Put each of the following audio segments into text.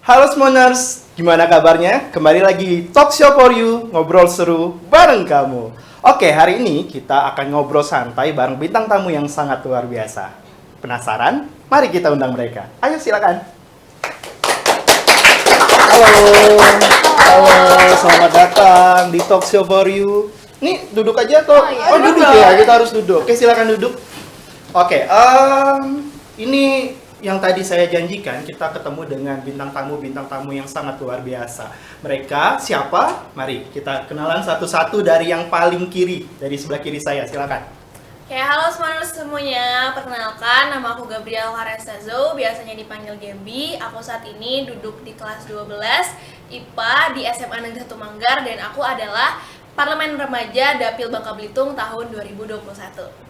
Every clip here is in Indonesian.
Halo Smoners, gimana kabarnya? Kembali lagi Talk Show for You, ngobrol seru bareng kamu. Oke, hari ini kita akan ngobrol santai bareng bintang tamu yang sangat luar biasa. Penasaran? Mari kita undang mereka. Ayo silakan. Halo, selamat datang di Talk Show for You. Nih duduk aja atau? Oh duduk ya, kita harus duduk. Oke, silakan duduk. Oke, ini yang tadi saya janjikan, kita ketemu dengan bintang tamu yang sangat luar biasa. Mereka siapa? Mari kita kenalan satu-satu dari yang paling kiri, dari sebelah kiri saya, silakan. Ya, halo semuanya, perkenalkan nama aku Gabriel Harestazo, biasanya dipanggil Gaby. Aku saat ini duduk di kelas 12 IPA di SMA Negeri 1 Manggar dan aku adalah Parlemen Remaja Dapil Bangka Belitung tahun 2021.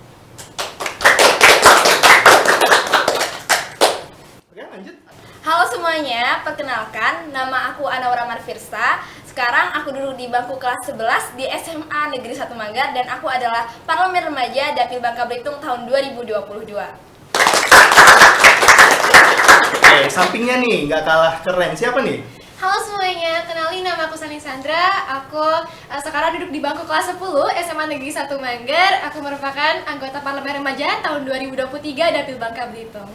Oke, lanjut. Halo semuanya, perkenalkan nama aku Anaura Marfirsa. Sekarang aku duduk di bangku kelas 11 di SMA Negeri 1 Manggar dan aku adalah Parlemen Remaja Dapil Bangka Belitung tahun 2022. Oke, sampingnya nih, nggak kalah keren. Siapa nih? Halo semuanya, kenalin nama aku Sani Sandra. Aku sekarang duduk di bangku kelas 10 SMA Negeri 1 Manggar. Aku merupakan anggota Parlemen Remaja tahun 2023 Dapil Bangka Belitung.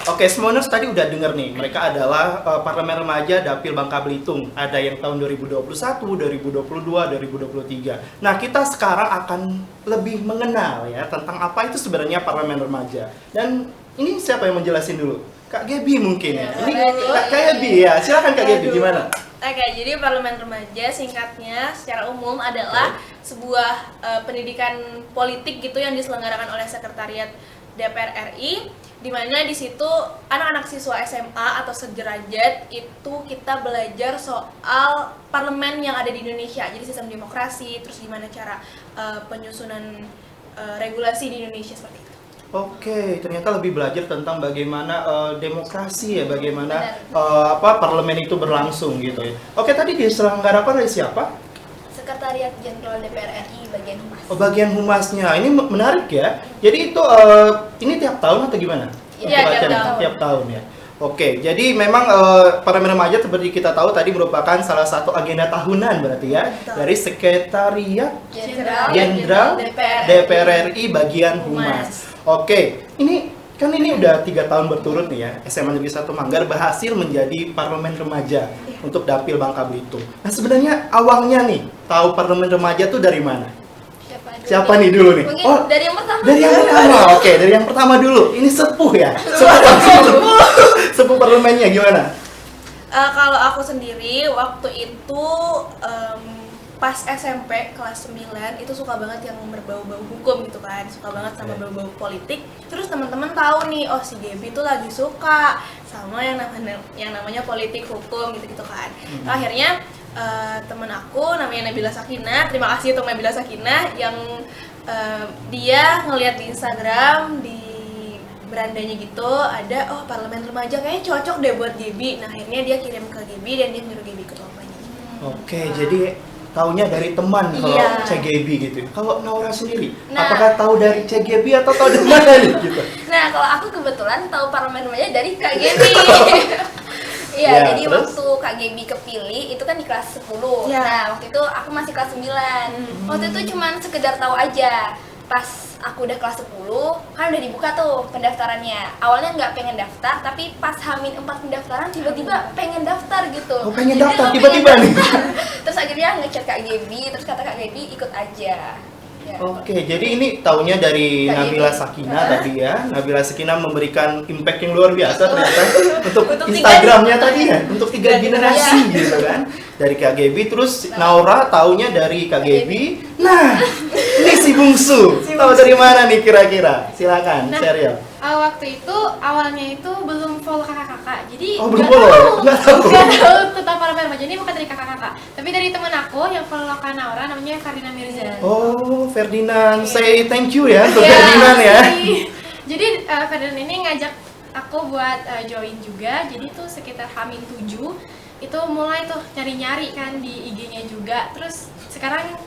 Oke, Smoners tadi udah denger nih, mereka adalah Parlemen Remaja Dapil Bangka Belitung. Ada yang tahun 2021, 2022, 2023. Nah, kita sekarang akan lebih mengenal ya tentang apa itu sebenarnya Parlemen Remaja. Dan ini siapa yang menjelasin dulu? Kak Gaby mungkin ya. Ini Kak Gaby ya. Silakan Kak Gaby, gimana? Oke, jadi Parlemen Remaja singkatnya secara umum adalah sebuah pendidikan politik gitu yang diselenggarakan oleh Sekretariat DPR RI, di mana di situ anak-anak siswa SMA atau sederajat itu kita belajar soal parlemen yang ada di Indonesia. Jadi sistem demokrasi, terus gimana cara penyusunan regulasi di Indonesia seperti itu. Oke, ternyata lebih belajar tentang bagaimana demokrasi ya, bagaimana parlemen itu berlangsung gitu ya. Oke, tadi diselenggarakan oleh siapa? Sekretariat Jenderal DPR RI bagian humas. Oh, bagian humasnya. Ini menarik ya. Jadi itu ini tiap tahun atau gimana? Iya, tiap tahun ya. Oke, jadi memang Parlemen Remaja seperti kita tahu tadi merupakan salah satu agenda tahunan berarti ya. Betul. Dari Sekretariat Jenderal DPR RI bagian humas. Oke, ini udah 3 tahun berturut nih ya, SMA Negeri 1 Manggar berhasil menjadi Parlemen Remaja untuk Dapil Bangka Belitung. Nah sebenarnya awalnya nih, tahu Parlemen Remaja tuh dari mana? Siapa nih dulu nih? Mungkin dari yang pertama. Dari yang pertama, oke, dari yang pertama dulu. Ini sepuh ya? Sepuh parlemennya gimana? Kalau aku sendiri waktu itu pas SMP kelas 9 itu suka banget yang berbau-bau hukum gitu kan, suka banget sama bau-bau politik. Terus teman-teman tahu nih, oh si Gaby tuh lagi suka sama yang namanya politik hukum gitu kan. Akhirnya temen aku namanya Nabila Sakinah, terima kasih untuk Nabila Sakinah yang dia ngeliat di Instagram di berandanya gitu ada Parlemen Remaja kayaknya cocok deh buat Gaby. Nah akhirnya dia kirim ke Gaby dan dia nyuruh Gaby ikut lompanya. Oke, jadi taunya dari teman kalau Iya. CGB gitu. Kalau Naura sendiri, Nah. apakah tahu dari CGB atau tahu dari mana nih gitu? Nah kalau aku kebetulan tahu Parlemen Remaja dari Kak Gaby. Iya, Ya, jadi terus? waktu Kak Gaby kepilih itu kan di kelas 10. Ya. Nah, waktu itu aku masih kelas 9. Waktu itu cuman sekedar tahu aja. Pas aku udah kelas 10, kan udah dibuka tuh pendaftarannya. Awalnya nggak pengen daftar, tapi pas Hamin 4 pendaftaran tiba-tiba pengen daftar gitu. Oh, pengen Jadi daftar aku tiba-tiba pengen nih. daftar. Terus akhirnya ngechat Kak Gaby, terus kata Kak Gaby ikut aja. Ya. Oke, jadi ini taunya dari Kak Nabila Gaby. Sakinah tadi ya. Nabila Sakinah memberikan impact yang luar biasa ternyata untuk Untuk tiga Instagramnya generasi. tadi ya, untuk 3 generasi gitu kan. Dari Kak Gaby, terus Naura taunya dari Kak Gaby. Nah, ini si bungsu. Tahu dari mana nih kira-kira? Silakan, Nah. Serial. Waktu itu awalnya itu belum follow kakak-kakak, jadi Oh, belum nggak follow? tahu. Nggak tahu. Nggak tahu tentang Parlemen Remaja ini bukan dari kakak-kakak, tapi dari teman aku yang follow Kak Naura namanya Ferdinand Mirza. Oh, Ferdinand, say thank you ya untuk Ya, Ferdinand ya. Jadi Ferdinand ini ngajak aku buat join juga, jadi tuh sekitar Hamin 7 itu mulai tuh nyari-nyari kan di IG-nya juga. Terus sekarang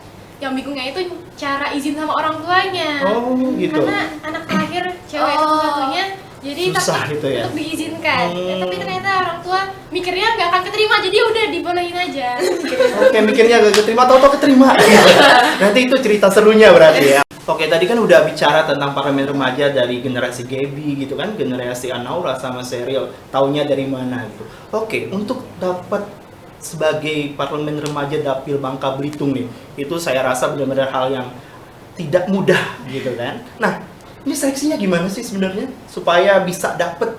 yang bingungnya itu cara izin sama orang tuanya. Oh, gitu. Karena anak terakhir cewek satu-satunya, jadi jadi susah takut gitu ya? untuk diizinkan. Tapi ternyata orang tua mikirnya nggak akan keterima, jadi udah dibolehin aja. Oke, mikirnya gak keterima, tau-tau keterima. Nanti itu cerita serunya berarti ya. Oke, tadi kan udah bicara tentang parlemen remaja dari generasi Gaby gitu kan, generasi Anaura sama Sheryl, taunya dari mana gitu. Oke, untuk dapat sebagai parlemen remaja Dapil Bangka Belitung nih, itu saya rasa benar-benar hal yang tidak mudah gitu kan. Nah, ini seleksinya gimana sih sebenarnya supaya bisa dapet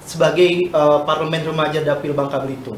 sebagai parlemen remaja Dapil Bangka Belitung?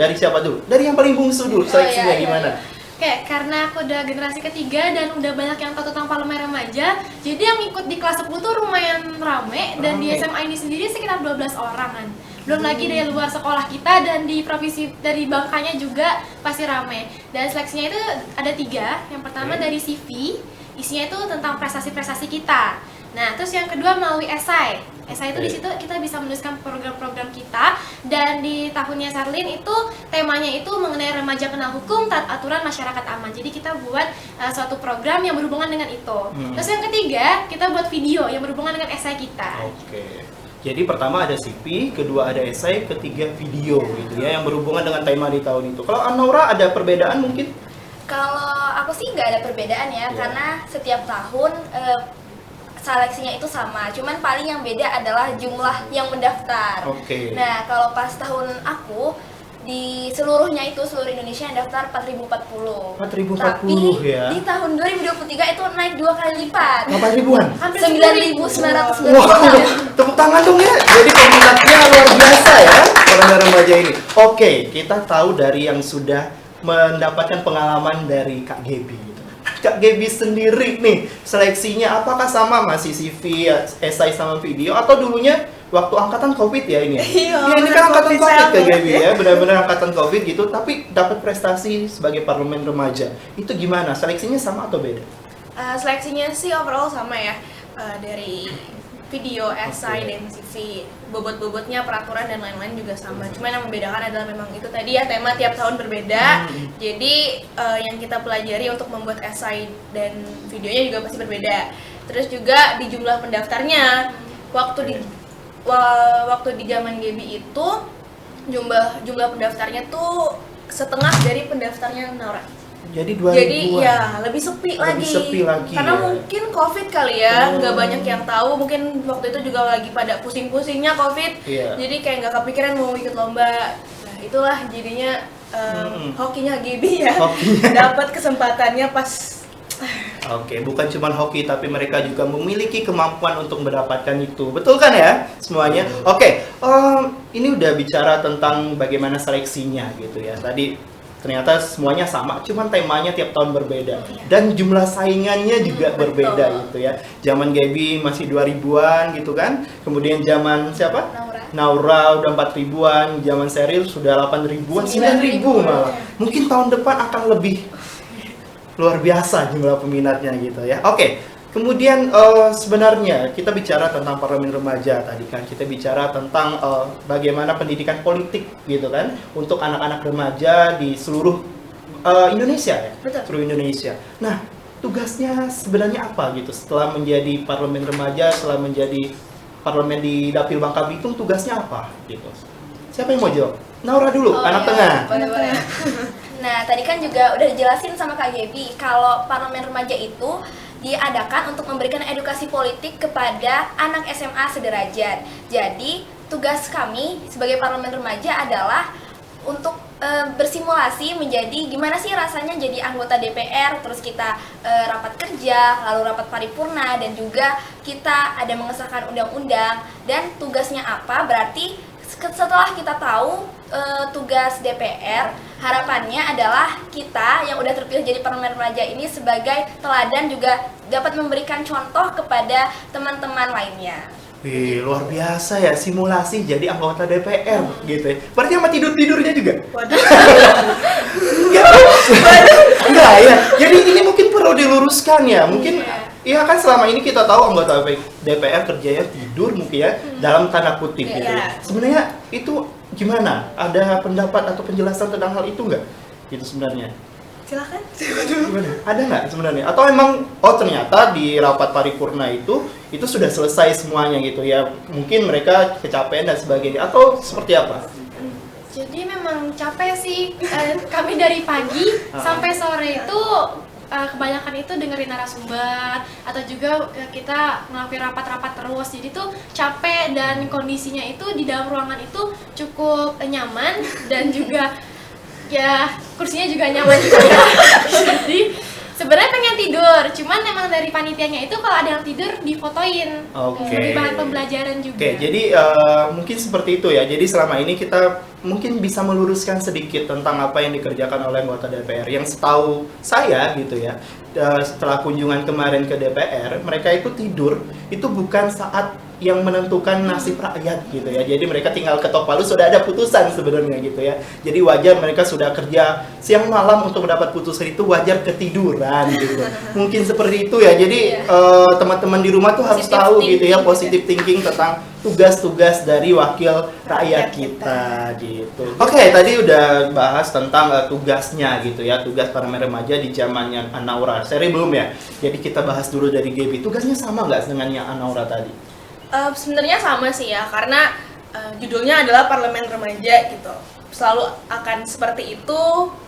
Dari siapa dulu? Dari yang paling bungsu dulu, seleksinya gimana? Oke, karena aku udah generasi ketiga dan udah banyak yang tahu tentang parlemen remaja, jadi yang ikut di kelas 10 tuh lumayan rame, dan di SMA ini sendiri sekitar 12 orang kan. Belum lagi dari luar sekolah kita, dan di provinsi dari Bangkanya juga pasti rame. Dan seleksinya itu ada 3. Yang pertama dari CV, isinya itu tentang prestasi-prestasi kita. Nah, terus yang kedua melalui esai. Esai itu di situ kita bisa menuliskan program-program kita, dan di tahunnya Sherlyn itu temanya itu mengenai remaja kenal hukum, taat aturan, masyarakat aman. Jadi kita buat suatu program yang berhubungan dengan itu. Terus yang ketiga, kita buat video yang berhubungan dengan esai kita. Oke. Jadi pertama ada CV, kedua ada esai, ketiga video gitu ya yang berhubungan dengan tema di tahun itu. Kalau Anaura ada perbedaan mungkin? Kalau aku sih nggak ada perbedaan ya, karena setiap tahun seleksinya itu sama, cuman paling yang beda adalah jumlah yang mendaftar. Nah, kalau pas tahun aku di seluruhnya itu seluruh Indonesia yang daftar 4.040. 4.040 Tapi ya. di tahun 2023 itu naik 2 kali lipat. 8.000-an? Hampir 9.990. Wow, tepuk tangan dong ya. Jadi peminatnya luar biasa ya parlemen remaja ini. Oke, kita tahu dari yang sudah mendapatkan pengalaman dari Kak Gaby gitu. Kak Gaby sendiri nih, seleksinya apakah sama masih CV, esai sama video, atau dulunya waktu angkatan COVID ya ini? Iya, Ya, ini kan angkatan COVID Kak sama. Gaby ya, benar-benar angkatan COVID gitu, tapi dapat prestasi sebagai parlemen remaja. Itu gimana? Seleksinya sama atau beda? Seleksinya sih overall sama ya, dari video, esai, dan CV. Bobot-bobotnya, peraturan, dan lain-lain juga sama. Cuma yang membedakan adalah memang itu tadi ya, tema tiap tahun berbeda. Jadi yang kita pelajari untuk membuat esai dan videonya juga pasti berbeda. Terus juga di jumlah pendaftarnya, waktu di zaman Gaby itu jumlah pendaftarnya tuh setengah dari pendaftarnya Naura. Jadi 2000-an. Jadi ya lebih sepi lagi. Karena ya. mungkin COVID kali ya, nggak banyak yang tahu. Mungkin waktu itu juga lagi pada pusing-pusingnya COVID. Jadi kayak nggak kepikiran mau ikut lomba. Nah itulah jadinya hokinya Gaby ya. Dapat kesempatannya pas. Oke, bukan cuma hoki tapi mereka juga memiliki kemampuan untuk mendapatkan itu. Betul kan ya semuanya? Oke, ini udah bicara tentang bagaimana seleksinya gitu ya. Tadi ternyata semuanya sama, cuman temanya tiap tahun berbeda. Dan jumlah saingannya juga berbeda gitu ya. Zaman Gaby masih 2000-an gitu kan. Kemudian zaman siapa? Naura udah 4000-an, zaman Sheryl sudah 8000-an, 9000 malah. Mungkin tahun depan akan lebih luar biasa jumlah peminatnya gitu ya. Oke, kemudian sebenarnya kita bicara tentang parlemen remaja tadi kan, kita bicara tentang bagaimana pendidikan politik gitu kan untuk anak-anak remaja di seluruh Indonesia ya. Betul. Seluruh Indonesia. Nah, tugasnya sebenarnya apa gitu setelah menjadi parlemen remaja, setelah menjadi parlemen di Dapil Bangka Belitung, tugasnya apa gitu? Siapa yang mau jawab? Naura dulu, anak tengah. Boleh. Nah, tadi kan juga udah dijelasin sama Kak Gaby kalau parlemen remaja itu diadakan untuk memberikan edukasi politik kepada anak SMA sederajat. Jadi, tugas kami sebagai parlemen remaja adalah untuk bersimulasi menjadi gimana sih rasanya jadi anggota DPR, terus kita rapat kerja, lalu rapat paripurna, dan juga kita ada mengesahkan undang-undang. Dan tugasnya apa? Berarti setelah kita tahu tugas DPR, harapannya adalah kita yang udah terpilih jadi parlemen remaja ini sebagai teladan juga dapat memberikan contoh kepada teman-teman lainnya. Wih, luar biasa ya, simulasi jadi anggota DPR gitu ya. Berarti sama tidur-tidurnya juga? Waduh. Enggak ya, jadi ini mungkin perlu diluruskan ya. Mungkin iya kan selama ini kita tahu anggota DPR kerjanya tidur mungkin ya, dalam tanda kutip gitu ya. Sebenarnya itu gimana? Ada pendapat atau penjelasan tentang hal itu nggak? Gitu sebenarnya. Silakan. Gimana? Ada nggak sebenarnya? Atau emang ternyata di rapat paripurna itu itu sudah selesai semuanya gitu ya. Mungkin mereka kecapean dan sebagainya atau seperti apa? Jadi memang capek sih. Kami dari pagi sampai sore itu kebanyakan itu dengerin narasumber atau juga kita ngelakuin rapat-rapat terus. Jadi tuh capek dan kondisinya itu di dalam ruangan itu cukup nyaman dan juga ya kursinya juga nyaman juga ya. Jadi sebenarnya pengen tidur, cuman emang dari panitianya itu kalau ada yang tidur difotoin. Sebagai bahan pembelajaran juga. Oke, jadi mungkin seperti itu ya. Jadi selama ini kita mungkin bisa meluruskan sedikit tentang apa yang dikerjakan oleh anggota DPR. Yang setahu saya gitu ya, setelah kunjungan kemarin ke DPR, mereka itu tidur itu bukan saat yang menentukan nasib rakyat gitu ya. Jadi mereka tinggal ketok palu sudah ada putusan sebenarnya gitu ya. Jadi wajar mereka sudah kerja siang malam untuk mendapat putusan itu, wajar ketiduran gitu. Mungkin seperti itu ya. Jadi teman-teman di rumah tuh harus tahu gitu ya, positive thinking tentang tugas-tugas dari wakil rakyat kita gitu. Oke, tadi udah bahas tentang tugasnya gitu ya, tugas Parlemen Remaja di zamannya Anaura. Seri belum ya? Jadi kita bahas dulu dari Gaby. Tugasnya sama nggak dengan yang Anaura tadi? Sebenarnya sama sih ya, karena judulnya adalah Parlemen Remaja gitu. Selalu akan seperti itu,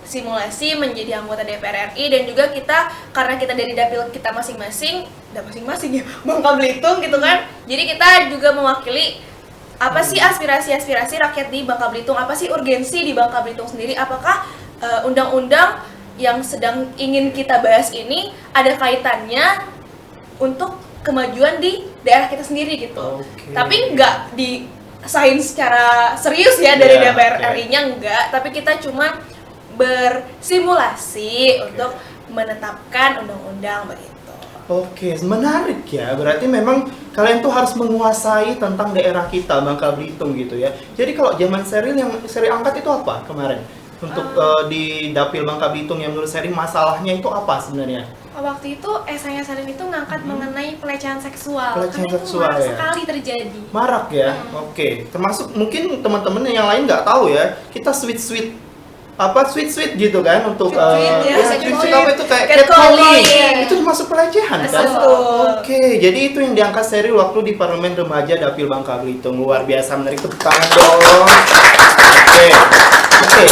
simulasi menjadi anggota DPR RI, dan juga kita karena kita dari dapil kita masing-masing ya, Bangka Belitung gitu kan. Jadi kita juga mewakili apa sih aspirasi-aspirasi rakyat di Bangka Belitung, apa sih urgensi di Bangka Belitung sendiri, apakah undang-undang yang sedang ingin kita bahas ini ada kaitannya untuk kemajuan di daerah kita sendiri gitu. Tapi nggak disahin secara serius ya dari DPR RI-nya, enggak, tapi kita cuma bersimulasi untuk menetapkan undang-undang begitu. Oke, menarik ya. Berarti memang kalian tuh harus menguasai tentang daerah kita, Bangka Belitung gitu ya. Jadi kalau zaman Seril yang Seri angkat itu apa kemarin? Untuk di Dapil Bangka Belitung yang menurut Seri masalahnya itu apa sebenarnya? Waktu itu esainya Sarin itu ngangkat mengenai pelecehan seksual. Pelecehan karena seksual itu marak ya? sekali terjadi. Marak ya? Oke. Termasuk mungkin teman-teman yang lain nggak tahu ya, kita sweet gitu kan untuk sweet apa itu kayak catcalling. Itu termasuk pelecehan kan? Oke, jadi itu yang diangkat Seri waktu di Parlemen Remaja Dapil Bangka Belitung. Luar biasa, menarik, tepuk tangan dong. Oke.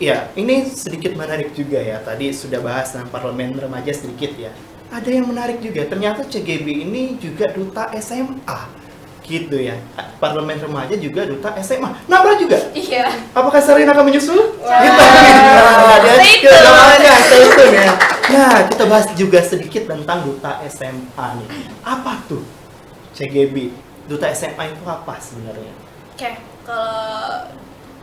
Ya, ini sedikit menarik juga ya. Tadi sudah bahas tentang Parlemen Remaja sedikit ya. Ada yang menarik juga. Ternyata CGB ini juga duta SMA. Gitu ya. Parlemen Remaja juga duta SMA. Nabra juga? Iya. Apakah Sarina akan menyusul? Wah. Gitu. Stay tune ya. Nah, kita bahas juga sedikit tentang duta SMA nih. Apa tuh CGB? Duta SMA itu apa sebenarnya? Oke, kalau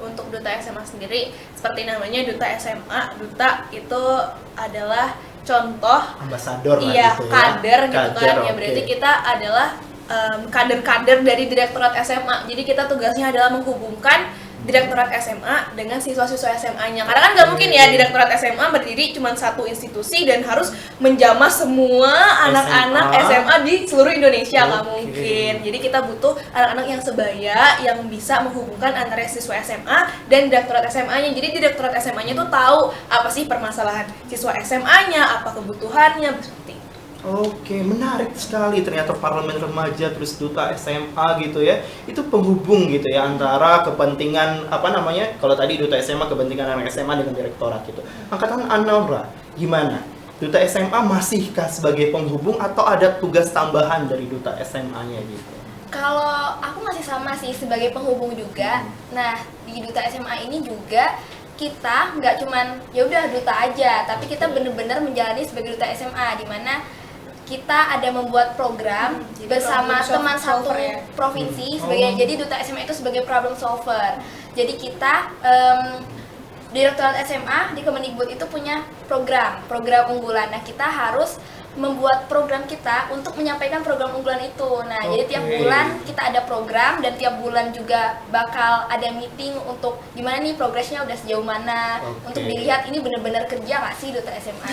untuk duta SMA sendiri, seperti namanya duta SMA, duta itu adalah contoh ambasador lah gitu kader gitu kan. Ya berarti kita adalah kader-kader dari Direktorat SMA. Jadi kita tugasnya adalah menghubungkan Direktorat SMA dengan siswa-siswa SMA-nya. Karena kan nggak mungkin ya Direktorat SMA berdiri cuma satu institusi dan harus menjamah semua anak-anak SMA di seluruh Indonesia, nggak mungkin. Jadi kita butuh anak-anak yang sebaya, yang bisa menghubungkan antara siswa SMA dan Direktorat SMA-nya. Jadi Direktorat SMA-nya tuh tahu apa sih permasalahan siswa SMA-nya, apa kebutuhannya, seperti itu. Oke, menarik sekali. Ternyata Parlemen Remaja terus duta SMA gitu ya. Itu penghubung gitu ya antara kepentingan kalau tadi duta SMA kepentingan anak SMA dengan direktorat gitu. Angkatan Anaura gimana? Duta SMA masihkah sebagai penghubung atau ada tugas tambahan dari duta SMA-nya gitu? Kalau aku masih sama sih sebagai penghubung juga. Nah, di duta SMA ini juga kita nggak cuman ya udah duta aja, tapi kita bener-bener menjalani sebagai duta SMA, di mana kita ada membuat program bersama teman satu provinsi jadi duta SMA itu sebagai problem solver. Jadi kita Direktorat SMA di Kemendikbud itu punya program unggulan. Nah, kita harus membuat program kita untuk menyampaikan program unggulan itu. Nah, jadi tiap bulan kita ada program dan tiap bulan juga bakal ada meeting untuk gimana nih progresnya udah sejauh mana, untuk dilihat ini benar-benar kerja nggak sih duta SMA.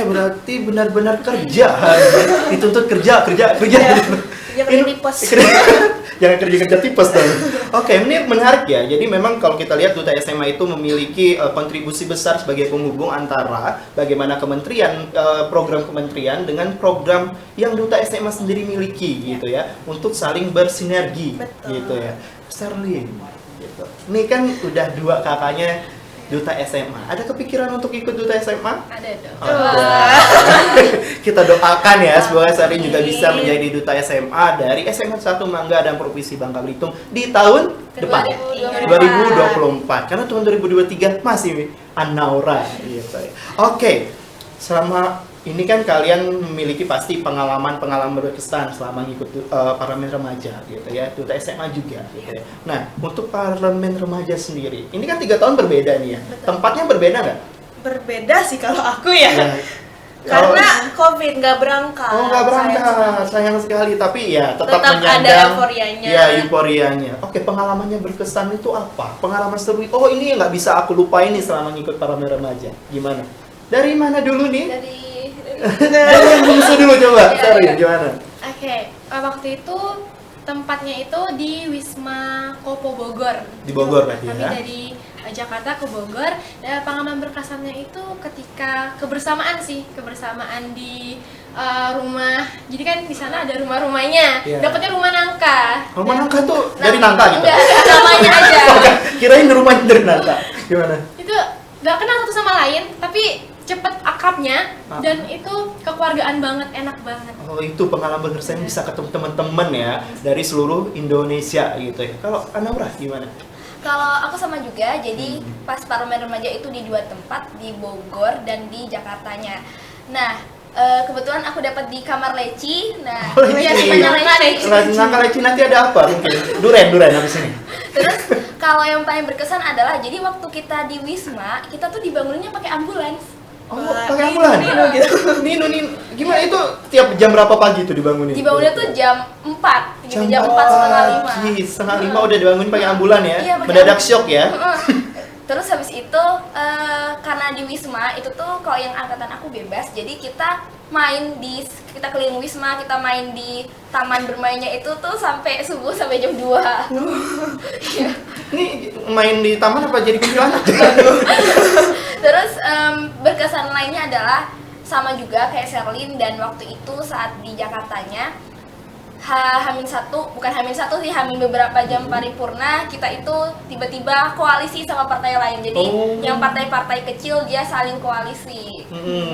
Berarti benar-benar kerja. Dituntut kerja. Kerja tipes. Jangan kerja tipes dong. Oke, ini menarik ya. Jadi memang kalau kita lihat Duta SMA itu memiliki kontribusi besar sebagai penghubung antara bagaimana kementerian, program kementerian dengan program yang Duta SMA sendiri miliki gitu ya, untuk saling bersinergi. Betul. Gitu ya. Sherlyn, gitu. Ini kan udah 2 kakaknya Duta SMA. Ada kepikiran untuk ikut Duta SMA? Ada dong. Kita doakan ya, semoga Sherlyn juga bisa menjadi Duta SMA dari SMA 1 Mangga dan Provinsi Bangka Belitung di tahun depan 2024. Karena tahun 2023 masih Anaura gitu ya. Oke. Selama ini kan kalian memiliki pasti pengalaman berkesan selama ngikut parlemen remaja gitu ya, Duta SMA juga gitu ya. Nah, untuk parlemen remaja sendiri, ini kan 3 tahun berbeda nih ya. Betul. Tempatnya berbeda nggak? Berbeda sih kalau aku ya. Ya. Karena COVID nggak berangkat. Oh, nggak berangkat, sayang sekali. Tapi ya tetap ada menyandang euforianya. ya euforianya. Oke, pengalamannya berkesan itu apa? Pengalaman seru. Oh, ini nggak bisa aku lupain nih selama ngikut parlemen remaja. Gimana? Dari mana dulu nih? Dari yang bungsu dulu coba. Sorry, gimana? Oke, waktu itu tempatnya itu di Wisma Kopo Bogor. Di Bogor berarti Kami ya? dari Jakarta ke Bogor. Dan pengalaman berkesannya itu ketika kebersamaan di rumah. Jadi kan di sana ada rumah-rumahnya. Iya. Dapatnya rumah nangka. Rumah nangka tuh dari nangka gitu? Enggak, namanya aja. Kirain rumahnya dari nangka. Gimana? Itu gak kenal satu sama lain, tapi cepet akrabnya dan itu kekeluargaan banget, enak banget. Oh, itu pengalaman berkesan bisa ketemu teman-teman ya dari seluruh Indonesia gitu ya. Kalau Anaura gimana? Kalau aku sama juga, jadi pas parlemen remaja itu di 2 tempat, di Bogor dan di Jakartanya. Nah, kebetulan aku dapat di kamar leci. Nah, Oh, leci. Nangka leci nanti ada apa mungkin? Duren habis ini. Terus kalau yang paling berkesan adalah jadi waktu kita di Wisma, kita tuh dibanguninnya pakai ambulans. Oh, pakai ambulan? Nino gitu. Nino. Gimana itu tiap jam berapa pagi tuh dibangunin? Dibangunnya tuh jam 4, gitu, jam 4 setengah 5. Setengah 5 udah dibangunin pakai ambulan ya? Iya, pakai Mendadak ambulan. shock ya? Terus habis itu karena di Wisma itu tuh kalau yang angkatan aku bebas, jadi kita kita keliling Wisma, kita main di taman bermainnya itu tuh sampai subuh, sampai jam 2. Iya. Ini main di taman apa jadi kuntilanak? Terus berkesan lainnya adalah sama juga kayak Sherlyn, dan waktu itu saat di Jakartanya H-1, bukan H-1 sih, H- beberapa jam paripurna, kita itu tiba-tiba koalisi sama partai lain. Jadi yang partai-partai kecil dia saling koalisi.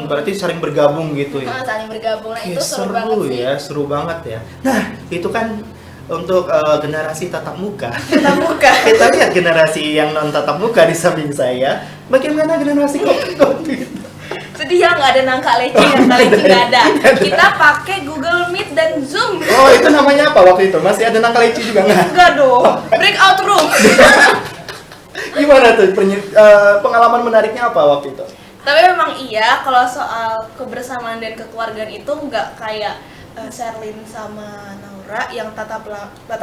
Berarti saling bergabung gitu ya? Saling bergabung. Nah, Ya, itu seru banget sih. ya, seru banget ya. Nah, itu kan untuk generasi tatap muka. Tatap muka. Kita lihat generasi yang non tatap muka di samping saya. Bagaimana generasi COVID? Sedih ya, nggak ada nangka leci nggak ada. Kita pakai Google Meet dan Zoom. Oh, itu namanya apa waktu itu? Masih ada nangka leci juga nggak? Enggak dong. Breakout room. Gimana tuh pengalaman menariknya apa waktu itu? Tapi memang iya, kalau soal kebersamaan dan kekeluargaan itu nggak kayak Sherlyn sama Naura yang tatap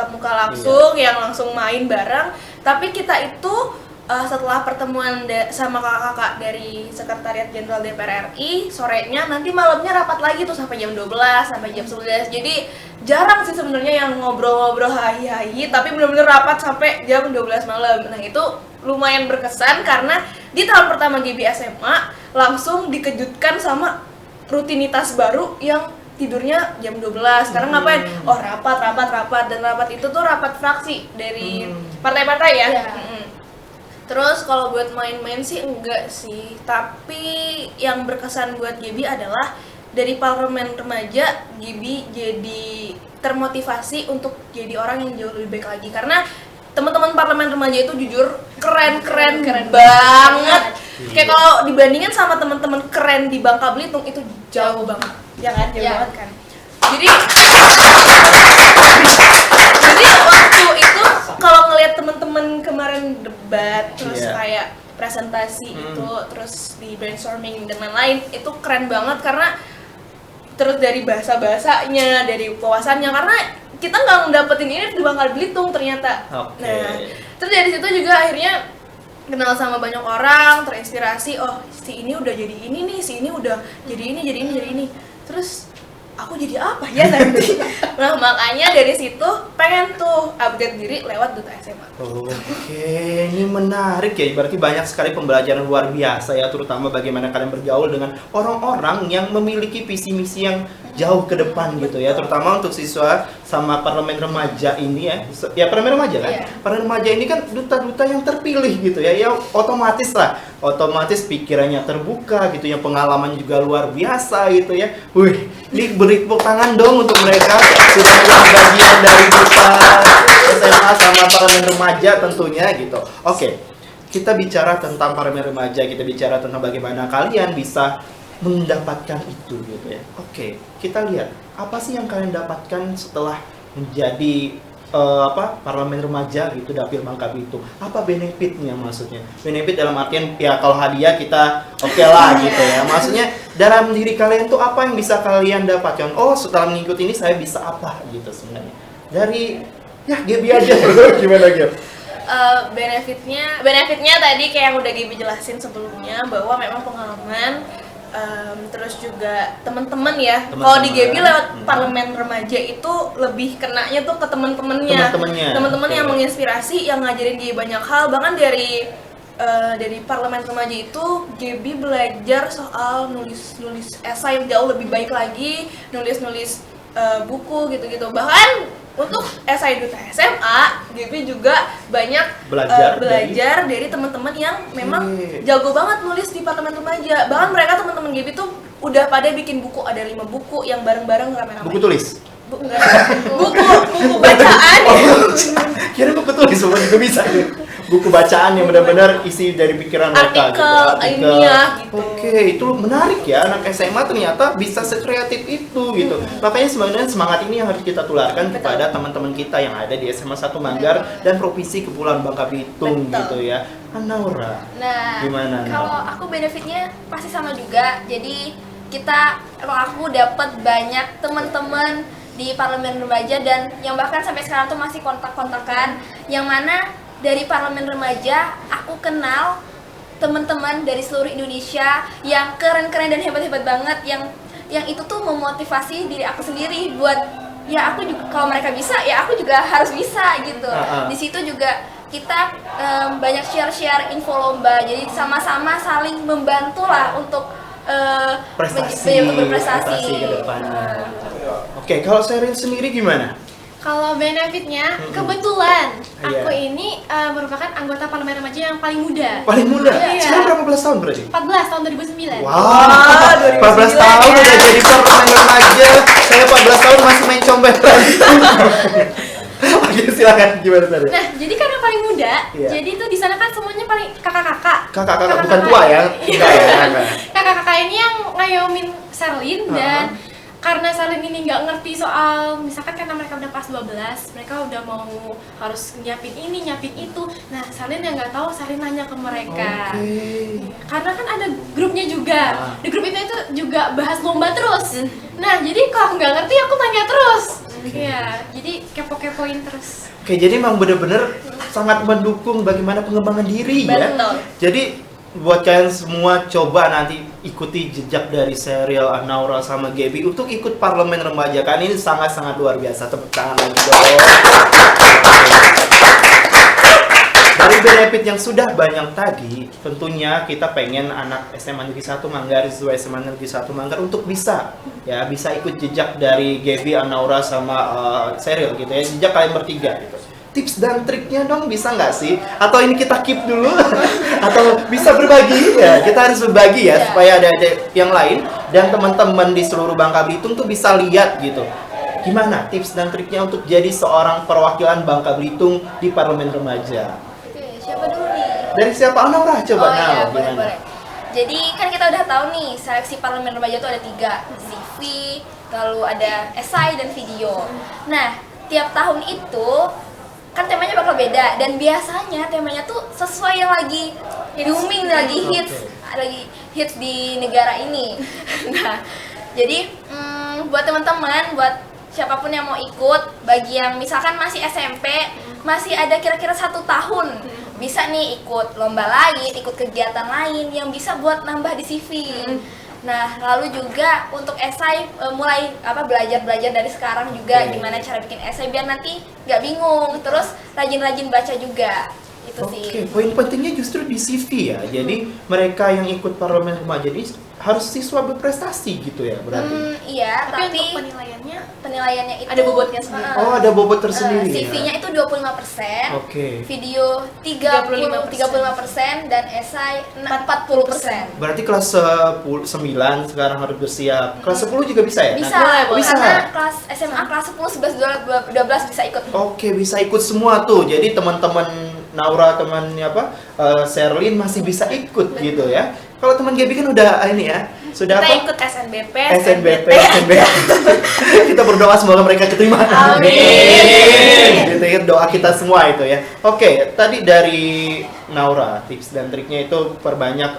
muka langsung, yang langsung main bareng. Tapi kita itu setelah pertemuan sama kakak-kakak dari Sekretariat Jenderal DPR RI, sorenya nanti malamnya rapat lagi tuh sampai jam 12, sampai jam 11. Jadi jarang sih sebenarnya yang ngobrol-ngobrol hahi-hahi, tapi benar-benar rapat sampai jam 12 malam. Nah, itu lumayan berkesan karena di tahun pertama GB SMA langsung dikejutkan sama rutinitas baru yang tidurnya jam 12. Sekarang ngapain? Oh, rapat. Dan rapat itu tuh rapat fraksi dari partai-partai ya. Iya. Terus kalau buat main-main sih enggak sih, tapi yang berkesan buat GB adalah dari parlemen remaja, GB jadi termotivasi untuk jadi orang yang jauh lebih baik lagi. Karena teman-teman parlemen remaja itu jujur keren banget. Kayak kalau dibandingin sama teman-teman keren di Bangka Belitung itu jauh banget, ya kan? Jauh banget kan. Jadi waktu itu kalau ngelihat teman-teman kemarin debat, terus kayak presentasi itu, terus di brainstorming dan lain-lain, itu keren banget karena terus dari bahasa-bahasanya, dari wawasannya, karena kita nggak ngedapetin ini di Bangka Belitung ternyata. Nah, terus dari situ juga akhirnya kenal sama banyak orang, terinspirasi. Oh, si ini udah jadi ini nih, si ini udah jadi ini. Terus aku jadi apa ya nanti. Nah makanya dari situ pengen tuh update diri lewat Duta SMA. Oke, ini menarik ya. Berarti banyak sekali pembelajaran luar biasa ya, terutama bagaimana kalian bergaul dengan orang-orang yang memiliki visi misi yang jauh ke depan gitu ya. Terutama untuk siswa sama parlemen remaja ini ya. Ya parlemen remaja kan? Iya. Parlemen remaja ini kan duta-duta yang terpilih gitu ya. Ya otomatis lah, otomatis pikirannya terbuka gitu ya, pengalaman juga luar biasa gitu ya. Wih, ini beri tepuk tangan dong untuk mereka sudah menjadi bagian dari duta SMA sama parlemen remaja tentunya gitu. Oke, kita bicara tentang parlemen remaja, kita bicara tentang bagaimana kalian bisa mendapatkan itu gitu ya. Oke, kita lihat apa sih yang kalian dapatkan setelah menjadi parlemen remaja gitu dapil Bangka Belitung. Apa benefitnya maksudnya? Benefit dalam artian ya kalau hadiah kita oke lah gitu ya. Maksudnya dalam diri kalian tuh apa yang bisa kalian dapatkan? Oh, setelah mengikuti ini saya bisa apa gitu sebenarnya. Dari ya Gaby aja gimana Gaby? Benefitnya tadi kayak yang udah Gaby jelasin sebelumnya, bahwa memang pengalaman, terus juga teman-teman ya. Kalau di Gaby lewat parlemen remaja itu lebih kenanya tuh ke teman-temannya yang menginspirasi, yang ngajarin Gaby banyak hal. Bahkan dari parlemen remaja itu Gaby belajar soal nulis esai yang jauh lebih baik lagi, nulis buku gitu-gitu. Bahkan untuk esai Duta SMA, Gaby juga banyak belajar dari teman-teman yang memang jago banget nulis di parlemen remaja. Bahkan mereka teman-teman Gaby tuh udah pada bikin buku, ada 5 buku yang bareng-bareng rame-rame. Buku tulis? Buku bacaan. Kira buku tulis semua juga bisa. Buku bacaan yang benar-benar isi dari pikiran mereka gitu. Artikel ilmiah gitu. Oke, itu menarik ya, anak SMA ternyata bisa sekreatif itu gitu. Makanya sebenarnya semangat ini yang harus kita tularkan kepada teman-teman kita yang ada di SMA 1 Manggar dan Provinsi Kepulauan Bangka Belitung gitu ya. Naura, Nah, gimana? kalau aku benefitnya pasti sama juga. Jadi kalau aku dapat banyak teman-teman di parlemen remaja, dan yang bahkan sampai sekarang tuh masih kontak-kontakan, yang mana dari parlemen remaja aku kenal teman-teman dari seluruh Indonesia yang keren-keren dan hebat-hebat banget, yang itu tuh memotivasi diri aku sendiri buat ya aku juga, kalau mereka bisa ya aku juga harus bisa gitu. Di situ juga kita banyak share info lomba, jadi sama-sama saling membantu lah untuk berprestasi ke depannya. Oke, kalau Sheryl sendiri gimana? Kalau benefitnya, kebetulan Iya. aku ini merupakan anggota parlemen remaja yang paling muda. Paling muda? Iya. Sekarang berapa belas tahun berarti? 14 tahun 2009. Wah, 14 tahun udah jadi parlemen remaja. Saya 14 tahun masih main comberan. Oke, silakan gimana tadi? Nah, jadi karena paling muda, Iya. jadi tuh di sana kan semuanya paling kakak-kakak. Kakak-kakak bukan tua ya? Iya. Enggak ya? Kakak-kakak ini yang ngayomin Sherlyn, dan karena Sherlyn ini nggak ngerti soal, misalkan karena mereka udah kelas 12, mereka udah mau harus nyiapin ini, nyiapin itu. Nah, Sherlyn yang nggak tahu, Sherlyn nanya ke mereka. Karena kan ada grupnya juga. Di grup itu juga bahas lomba terus. Nah, jadi kalau nggak ngerti aku tanya terus. Iya, jadi kepo-kepoin terus. Oke, jadi emang bener-bener sangat mendukung bagaimana pengembangan diri ya. Betul. Jadi buat kalian semua coba nanti ikuti jejak dari Sheryl, Naura sama Gaby untuk ikut parlemen remaja, kan ini sangat-sangat luar biasa. Tepuk tangan lagi dong. Dari benefit yang sudah banyak tadi, tentunya kita pengen anak SMA Negeri 1 Manggar, siswa SMA Negeri 1 Manggar untuk bisa ikut jejak dari Gaby, Naura sama Sheryl gitu ya, jejak kalian bertiga gitu. Tips dan triknya dong, bisa nggak sih? Atau ini kita keep dulu? Atau bisa berbagi? Ya, kita harus berbagi ya, supaya ada yang lain dan teman-teman di seluruh Bangka Belitung tuh bisa lihat gitu. Gimana tips dan triknya untuk jadi seorang perwakilan Bangka Belitung di parlemen remaja? Oke, siapa dulu nih? Dari siapa? Naura, coba. Oh iya, Nau, boleh. Jadi kan kita udah tahu nih, seleksi parlemen remaja tuh ada 3, CV, lalu ada esai dan video. Nah, tiap tahun itu kan temanya bakal beda, dan biasanya temanya tuh sesuai yang lagi booming, lagi hits di negara ini. Nah, jadi buat teman-teman, buat siapapun yang mau ikut, bagi yang misalkan masih SMP, masih ada kira-kira 1 tahun, bisa nih ikut lomba lain, ikut kegiatan lain yang bisa buat nambah di CV. Nah, lalu juga untuk esai mulai belajar dari sekarang juga gimana cara bikin esai biar nanti nggak bingung. Terus rajin-rajin baca juga. Itu sih. Oke, poin pentingnya justru di CV ya. Jadi mereka yang ikut parlemen remaja ini harus siswa berprestasi gitu ya berarti. Iya, Tapi tapi untuk penilaiannya itu ada bobotnya sendiri. Oh, ada bobot tersendiri CV-nya ya. itu 25%, Oke. video 35% dan esai 40%. Berarti kelas 9 sekarang harus bersiap. Kelas 10 juga bisa ya? Bisa, Oh, bisa. karena kelas SMA kelas 10, 11, 12 bisa ikut. Oke, bisa ikut semua tuh. Jadi teman-teman Naura, temannya Sherlyn masih bisa ikut gitu ya. Kalau teman Gaby kan udah ini ya, sudah Kita apa? ikut SNBP, SNBP. Kita berdoa semoga mereka keterima. Amin. Gitu ya, doa kita semua itu ya. Oke, tadi dari Naura tips dan triknya itu perbanyak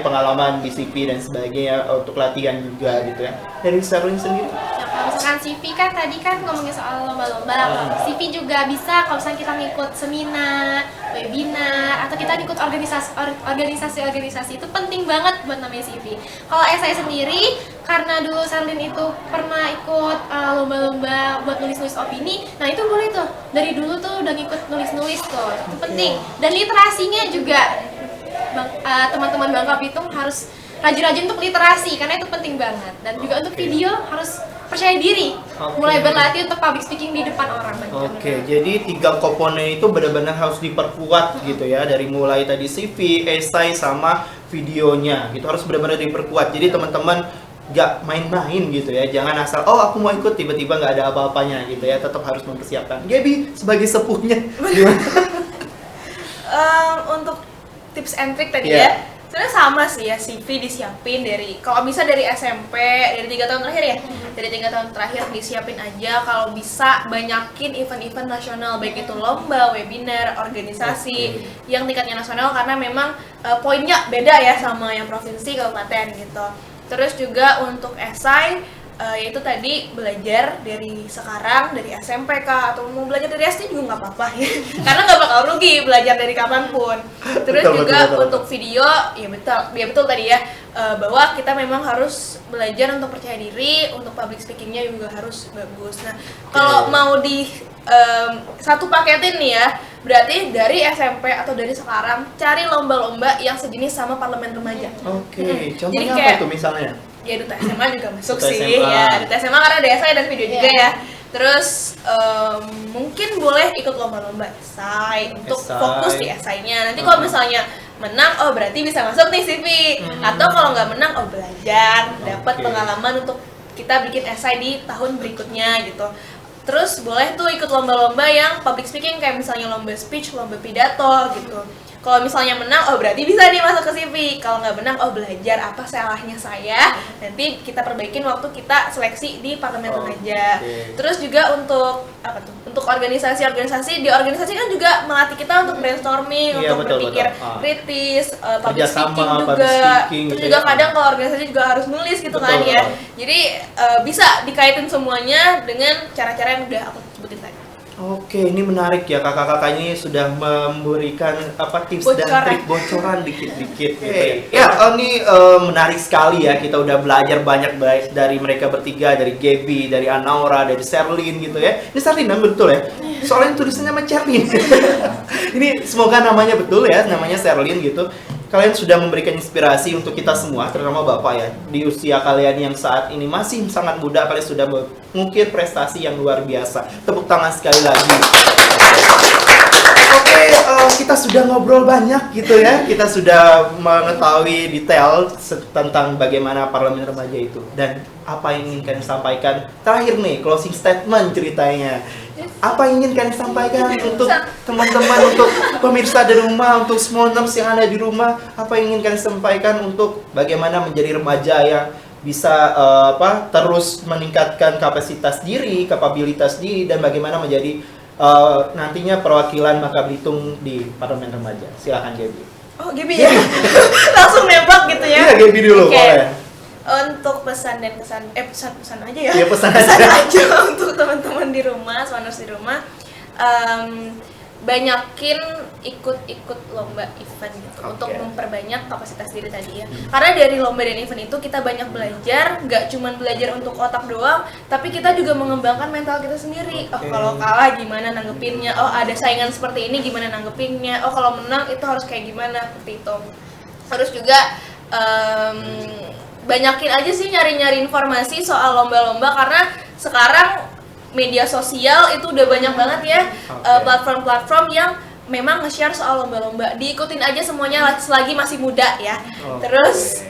pengalaman di CV dan sebagainya untuk latihan juga gitu ya. Dari Sherlyn sendiri? Ya, kalau misalkan CV kan tadi kan ngomongin soal lomba-lomba, CV juga bisa kalau misalnya kita ngikut seminar, webinar, atau kita ngikut organisasi itu penting banget buat namanya CV. Kalau saya sendiri, karena dulu Sherlyn itu pernah ikut lomba-lomba buat nulis-nulis opini, nah itu boleh tuh, dari dulu tuh udah ngikut nulis-nulis tuh, itu penting. Dan literasinya juga, teman-teman Bangka Belitung harus rajin-rajin untuk literasi, karena itu penting banget. Dan juga untuk video harus percaya diri, mulai berlatih untuk public speaking di depan orang banyak. Oke, jadi 3 komponen itu benar-benar harus diperkuat gitu ya, dari mulai tadi CV, esai sama videonya gitu harus benar-benar diperkuat. Jadi teman-teman nggak main-main gitu ya, jangan asal aku mau ikut tiba-tiba nggak ada apa-apanya gitu ya, tetap harus mempersiapkan. Gaby sebagai sepuhnya gimana? Untuk tips and trick tadi Yeah. ya, sebenarnya sama sih ya, CV disiapin kalau bisa dari SMP, dari 3 tahun terakhir ya, dari 3 tahun terakhir disiapin aja. Kalau bisa banyakin event-event nasional, baik itu lomba, webinar, organisasi yang tingkatnya nasional, karena memang poinnya beda ya sama yang provinsi, kabupaten gitu. Terus juga untuk esai, yaitu tadi belajar dari sekarang, dari SMP kah, atau mau belajar dari SD juga nggak apa-apa ya, karena nggak bakal rugi belajar dari kapanpun. Terus betul. Untuk video, ya betul tadi ya, bahwa kita memang harus belajar untuk percaya diri, untuk public speakingnya juga harus bagus. Nah, kalau mau di satu paketin nih ya, berarti dari SMP atau dari sekarang cari lomba-lomba yang sejenis sama parlemen remaja. Oke, Jadi contohnya kayak- apa tuh misalnya? Ya Duta SMA juga masuk Duta sih, SMA. ya Duta SMA karena ada esai dan video juga ya. Terus mungkin boleh ikut lomba-lomba esai untuk Esai. fokus di esainya. Nanti kalau misalnya menang, berarti bisa masuk nih CV. Atau kalau nggak menang, belajar, dapat Oke. pengalaman untuk kita bikin esai di tahun berikutnya gitu. Terus boleh tuh ikut lomba-lomba yang public speaking, kayak misalnya lomba speech, lomba pidato gitu. Kalau misalnya menang, berarti bisa nih masuk ke CV. Kalau nggak menang, belajar apa salahnya saya. Nanti kita perbaikin waktu kita seleksi di parlemen remaja. Terus juga untuk apa tuh? Untuk organisasi-organisasi, di organisasi kan juga melatih kita untuk brainstorming, Iya, untuk betul, berpikir betul. kritis, public Kerjasama, speaking public juga. speaking Terus gitu juga ya. kadang kalau organisasi juga harus nulis gitu Betul, kan ya. betul. Jadi bisa dikaitin semuanya dengan cara-cara yang udah aku sebutin tadi. Oke, ini menarik ya, kakak-kakak ini sudah memberikan tips dan Bocoran. trik bocoran dikit-dikit gitu ya. Ya, ini menarik sekali ya, kita udah belajar banyak baik dari mereka bertiga, dari Gaby, dari Anaura, dari Sherlyn gitu ya. Ini Sherlyn kan betul ya? Soalnya tulisannya sama Sherlyn. Ini semoga namanya betul ya, namanya Sherlyn gitu. Kalian sudah memberikan inspirasi untuk kita semua, terutama Bapak ya. Di usia kalian yang saat ini masih sangat muda, kalian sudah mengukir prestasi yang luar biasa. Tepuk tangan sekali lagi. Oke, kita sudah ngobrol banyak gitu ya. Kita sudah mengetahui detail tentang bagaimana parlemen remaja itu. Dan apa yang ingin kalian sampaikan? Terakhir nih, closing statement ceritanya. Apa yang ingin kalian sampaikan untuk teman-teman, untuk pemirsa di rumah, untuk smoners yang ada di rumah? Apa yang ingin kalian sampaikan untuk bagaimana menjadi remaja yang bisa terus meningkatkan kapasitas diri, kapabilitas diri, dan bagaimana menjadi nantinya perwakilan Bangka Belitung di parlemen remaja? Silakan Gaby. Gaby ya? Langsung nembak gitu ya? Iya, Gaby dulu Oke. boleh. Untuk pesan dan kesan, pesan aja ya. Iya, pesan Pesan aja. aja untuk teman-teman di rumah, smoners di rumah. banyakin ikut lomba event gitu untuk Oke. memperbanyak kapasitas diri tadi ya. Karena dari lomba dan event itu kita banyak belajar, nggak cuma belajar untuk otak doang, tapi kita juga mengembangkan mental kita sendiri. Oh Oke. kalau kalah gimana nanggepinnya, oh ada saingan seperti ini gimana nanggepinnya, oh kalau menang itu harus kayak gimana, seperti itu. Terus juga banyakin aja sih nyari-nyari informasi soal lomba-lomba karena sekarang media sosial itu udah banyak banget ya Oke. platform-platform yang memang nge-share soal lomba-lomba. Diikutin aja semuanya selagi masih muda ya. Oke. Terus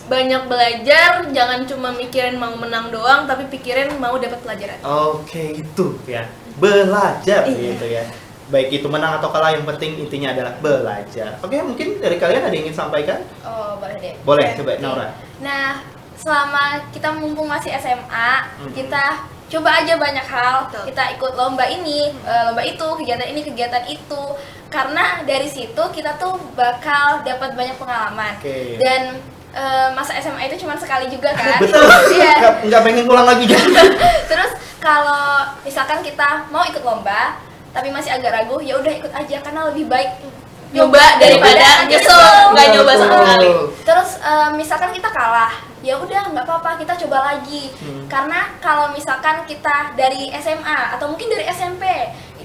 banyak belajar, jangan cuma mikirin mau menang doang tapi pikirin mau dapat pelajaran. Oke, itu ya. Belajar Iya. gitu ya. Baik itu menang atau kalah, yang penting intinya adalah belajar. Oke, mungkin dari kalian ada yang ingin sampaikan? Oh, boleh deh. Boleh, Oke. coba Naura. Nah, selama kita mumpung masih SMA, Mhm. kita coba aja banyak hal. Betul. Kita ikut lomba ini, lomba itu, kegiatan ini, kegiatan itu. Karena dari situ kita tuh bakal dapat banyak pengalaman. Oke. Dan masa SMA itu cuma sekali juga kan? Betul. Iya. Nggak pengen ngulang lagi kan? Terus kalau misalkan kita mau ikut lomba, tapi masih agak ragu, ya udah ikut aja karena lebih baik Nyoba daripada nyesel nggak nyoba sama sekali. Terus misalkan kita kalah, ya udah nggak apa-apa, kita coba lagi. Karena kalau misalkan kita dari SMA atau mungkin dari SMP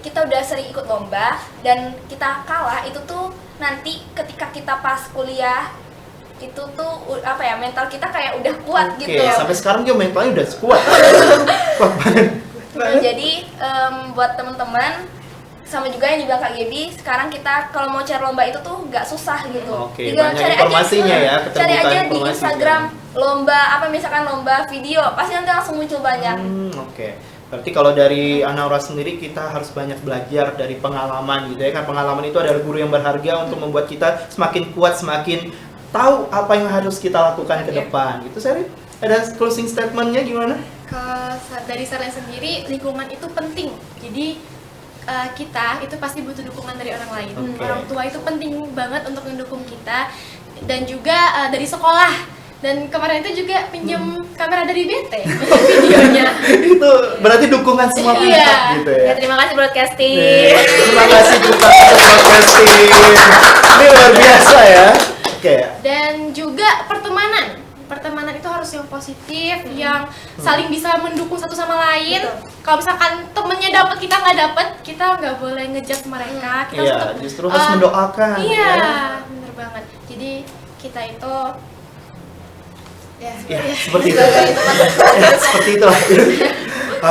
kita udah sering ikut lomba dan kita kalah, itu tuh nanti ketika kita pas kuliah itu tuh apa ya, mental kita kayak udah kuat Oke, gitu. sampai sekarang dia mentalnya udah kuat. Kuat banget. Nah, jadi buat teman-teman sama juga yang dibilang Kak Gaby, sekarang kita kalau mau cari lomba itu tuh nggak susah gitu. Oke, Tinggal banyak informasinya ya, cari keterbukaan aja di informasinya. Instagram lomba apa, misalkan lomba video, pasti nanti langsung muncul banyak. Oke. Berarti kalau dari Anaura sendiri kita harus banyak belajar dari pengalaman gitu ya kan. Pengalaman itu adalah guru yang berharga untuk membuat kita semakin kuat, semakin tahu apa yang harus kita lakukan ke Iya. depan. Gitu, Seri? Ada closing statement-nya gimana? Kalau dari saya sendiri, lingkungan itu penting. Jadi kita itu pasti butuh dukungan dari orang lain. Oke. Orang tua itu penting banget untuk mendukung kita, dan juga dari sekolah. Dan kemarin itu juga pinjam kamera dari BT videonya. Itu berarti dukungan semua pihak Iya. gitu Ya ya. terima kasih broadcasting. Nih, terima kasih juga untuk broadcasting. Ini luar biasa ya. Oke. Dan juga pertemanan. Pertemanan itu harus yang positif, yang saling bisa mendukung satu sama lain. Betul. Kalau misalkan temennya dapat, kita nggak dapat, kita nggak boleh ngejudge mereka. Kita Iya, tetap, justru harus mendoakan. Iya, ya. bener banget. Jadi kita itu Ya, seperti itu. Seperti itulah.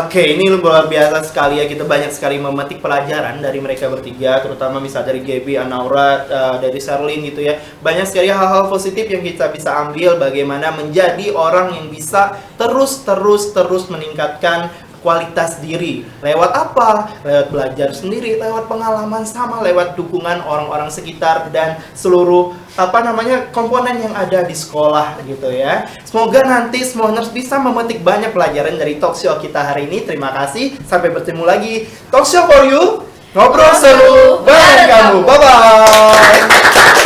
Oke, ini luar biasa sekali ya, kita banyak sekali memetik pelajaran dari mereka bertiga, terutama misal dari Gaby, Anaura, dari Sherlyn gitu ya. Banyak sekali hal-hal positif yang kita bisa ambil bagaimana menjadi orang yang bisa terus meningkatkan kualitas diri. Lewat apa? Lewat belajar sendiri, lewat pengalaman sama, lewat dukungan orang-orang sekitar dan seluruh komponen yang ada di sekolah gitu ya. Semoga nanti semuanya bisa memetik banyak pelajaran dari talk show kita hari ini. Terima kasih. Sampai bertemu lagi. Talk show for you. Ngobrol seru bareng kamu. Bye bye.